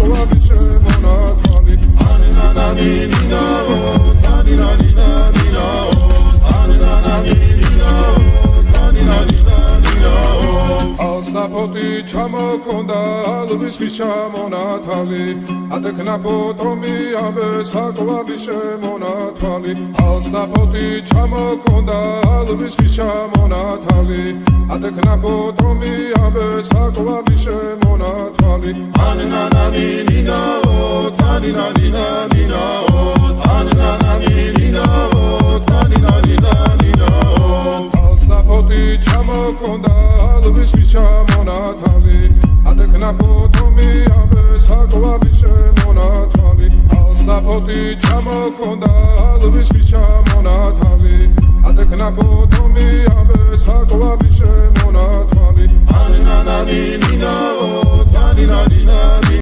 საყვარლის შემონათვალი ანანანინინაო თანინანინანინაო ანანანინინაო თანინანინანინაო ალსნაფოტი ჩამოქონდა ალვის ხის ჩამონათალი ადექნაფოტომი ამე საყვარლის შემონათვალი ალსნაფოტი ჩამოქონდა ალვის ხის ჩამონათალი ადექნაფოტომი ამე საყვარლის შემონათვალი ანანანინინაო თანინანინანინაო ანანანინინაო თანინანინანინაო ალსნაფოტი ჩამოქონდა ალვის ხის ჩამონათალი ადექნაფოტომი ამე საყვარლის შემონათვალი ალსნაფოტი ჩამოქონდა ალვის ხის ჩამონათალი ადექნაფოტომი ამე საყვარლის შემონათვალი ანანანინინაო